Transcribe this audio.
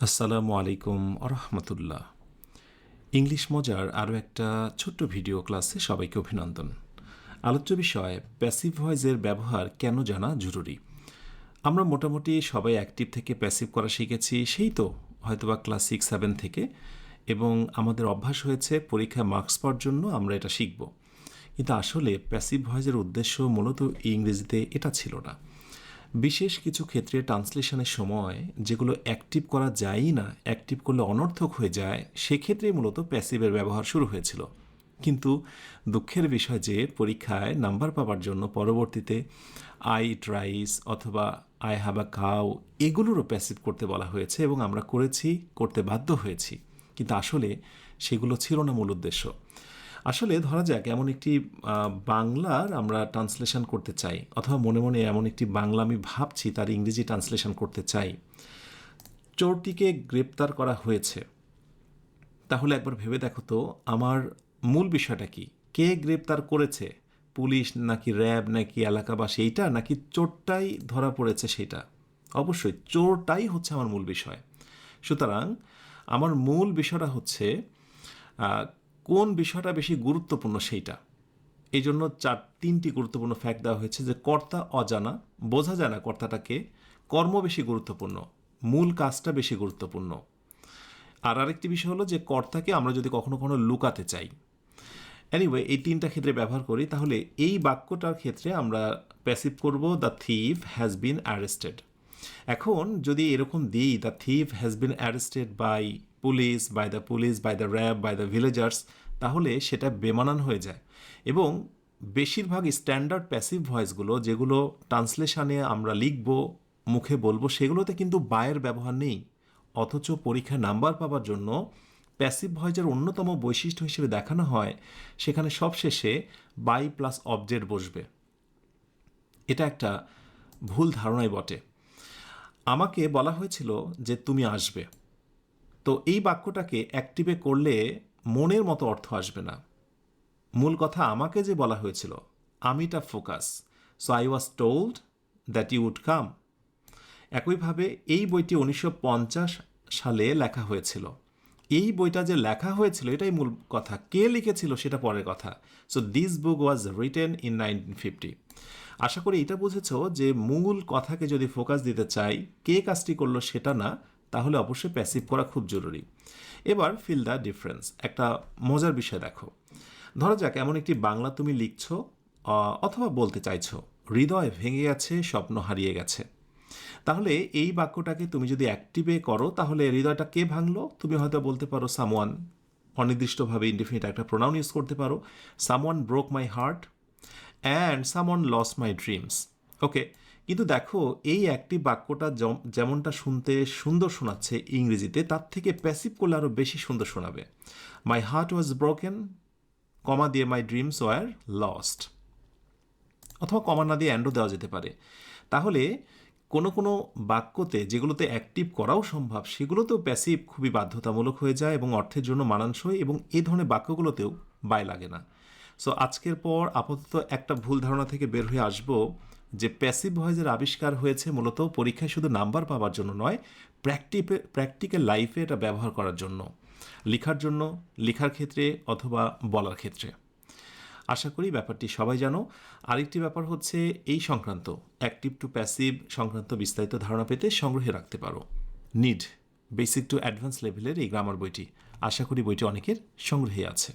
আসসালামু আলাইকুম আরহামতুল্লাহ। ইংলিশ মজার আরও একটা ছোট্ট ভিডিও ক্লাসে সবাইকে অভিনন্দন। আলোচ্য বিষয় প্যাসিভ ভয়েসের ব্যবহার কেন জানা জরুরি। আমরা মোটামুটি সবাই অ্যাক্টিভ থেকে প্যাসিভ করা শিখেছি সেই তো হয়তোবা ক্লাস 6-7 থেকে, এবং আমাদের অভ্যাস হয়েছে পরীক্ষায় মার্কস পাওয়ার জন্য আমরা এটা শিখব। কিন্তু আসলে প্যাসিভ ভয়েসের উদ্দেশ্য মূলত ইংরেজিতে এটা ছিল না। বিশেষ কিছু ক্ষেত্রে ট্রান্সলেশনের সময় যেগুলো অ্যাক্টিভ করা যায়ই না, অ্যাক্টিভ করলে অনর্থক হয়ে যায়, সেক্ষেত্রেই মূলত প্যাসিভের ব্যবহার শুরু হয়েছিল। কিন্তু দুঃখের বিষয় যে পরীক্ষায় নাম্বার পাওয়ার জন্য পরবর্তীতে আই ইট রাইস অথবা আই হ্যাভ আ কাউ এগুলোরও প্যাসিভ করতে বলা হয়েছে এবং আমরা করতে বাধ্য হয়েছি। কিন্তু আসলে সেগুলো ছিল না মূল উদ্দেশ্য। আসলে ধরা যাক এমন একটি বাংলার আমরা ট্রান্সলেশন করতে চাই, অথবা মনে মনে এমন একটি বাংলা আমি ভাবছি তার ইংরেজি ট্রান্সলেশন করতে চাই। চোরটিকে গ্রেপ্তার করা হয়েছে, তাহলে একবার ভেবে দেখো তো আমার মূল বিষয়টা কি? কে গ্রেপ্তার করেছে? পুলিশ নাকি র্যাব নাকি এলাকাবাসী, এইটা নাকি চোরটাই ধরা পড়েছে সেটা? অবশ্যই চোরটাই হচ্ছে আমার মূল বিষয়। সুতরাং আমার মূল বিষয়টা হচ্ছে কোন বিষয়টা বেশি গুরুত্বপূর্ণ সেইটা। এই জন্য তিনটি গুরুত্বপূর্ণ ফ্যাক্ট দেওয়া হয়েছে যে কর্তা অজানা, বোঝা যায় না কর্তাটাকে, কর্ম বেশি গুরুত্বপূর্ণ, মূল কাজটা বেশি গুরুত্বপূর্ণ। আর আরেকটি বিষয় হলো যে কর্তাকে আমরা যদি কখনো কখনো লুকাতে চাই। এনিওয়ে, এই তিনটা ক্ষেত্রে ব্যবহার করি, তাহলে এই বাক্যটার ক্ষেত্রে আমরা প্যাসিভ করব the thief has been arrested. এখন যদি এরকম দিই the thief has been arrested by police, by the RAB, by the villagers, তাহলে সেটা বেমানান হয়ে যায়। এবং বেশিরভাগ স্ট্যান্ডার্ড প্যাসিভ ভয়েসগুলো যেগুলো ট্রান্সলেশনে আমরা লিখব, মুখে বলবো, সেগুলোতে কিন্তু বায়ের ব্যবহার নেই। অথচ পরীক্ষায় নাম্বার পাওয়ার জন্য প্যাসিভ ভয়েসের অন্যতম বৈশিষ্ট্য হিসেবে দেখানো হয় সেখানে সবশেষে বাই প্লাস অবজেক্ট বসবে। এটা একটা ভুল ধারণাই বটে। আমাকে বলা হয়েছিল যে তুমি আসবে, তো এই বাক্যটাকে অ্যাক্টিভে করলে মনের মতো অর্থ আসবে না। মূল কথা আমাকে যে বলা হয়েছিল, আমিটা focus, so I was told that you would come. একইভাবে এই বইটি 1950 সালে লেখা হয়েছিল। এই বইটা যে লেখা হয়েছিল এটাই মূল কথা, কে লিখেছিল সেটা পরের কথা। So this book was written in 1950। আশা করি এটা বুঝেছো যে মূল কথাকে যদি ফোকাস দিতে চাই, কে কাজটি করলো সেটা না, তাহলে অবশ্যই প্যাসিভ করা খুব জরুরি। এবার ফিল দ্য ডিফারেন্স। একটা মজার বিষয় দেখো, ধরা যাক এমন একটি বাংলা তুমি লিখছো অথবা বলতে চাইছো, হৃদয় ভেঙে গেছে, স্বপ্ন হারিয়ে গেছে। তাহলে এই বাক্যটাকে তুমি যদি অ্যাক্টিভে করো, তাহলে হৃদয়টা কে ভাঙলো? তুমি হয়তো বলতে পারো সামওয়ান, অনির্দিষ্টভাবে ইনডিফিনিট একটা প্রোনাউন ইউজ করতে পারো, someone broke my heart and someone lost my dreams. Okay, কিন্তু দেখো এই অ্যাক্টিভ বাক্যটা যেমনটা শুনতে সুন্দর শোনাচ্ছে ইংরেজিতে, তার থেকে প্যাসিভ করলে আরও বেশি সুন্দর শোনাবে। মাই হার্ট ওয়াজ ব্রোকেন, কমা দিয়ে মাই ড্রিমস ওয়ার লস্ট, অথবা কমা না দিয়ে অ্যান্ডও দেওয়া যেতে পারে। তাহলে কোনো কোনো বাক্যতে যেগুলোতে অ্যাক্টিভ করাও সম্ভব, সেগুলোতেও প্যাসিভ খুবই বাধ্যতামূলক হয়ে যায় এবং অর্থের জন্য মানানসই, এবং এই ধরনের বাক্যগুলোতেও বায় লাগে না। সো আজকের পর আপাতত একটা ভুল ধারণা থেকে বের হয়ে আসবো যে প্যাসিভ ভয়েসের আবিষ্কার হয়েছে মূলত পরীক্ষায় শুধু নাম্বার পাওয়ার জন্য নয়, প্র্যাকটিক্যাল লাইফে এটা ব্যবহার করার জন্য, লেখার ক্ষেত্রে অথবা বলার ক্ষেত্রে। আশা করি ব্যাপারটি সবাই জানো। আরেকটি ব্যাপার হচ্ছে এই সংক্রান্ত অ্যাক্টিভ টু প্যাসিভ সংক্রান্ত বিস্তারিত ধারণা পেতে সংগ্রহে রাখতে পারো নিড বেসিক টু অ্যাডভান্স লেভেলের এই গ্রামার বইটি। আশা করি বইটি অনেকের সংগ্রহে আছে।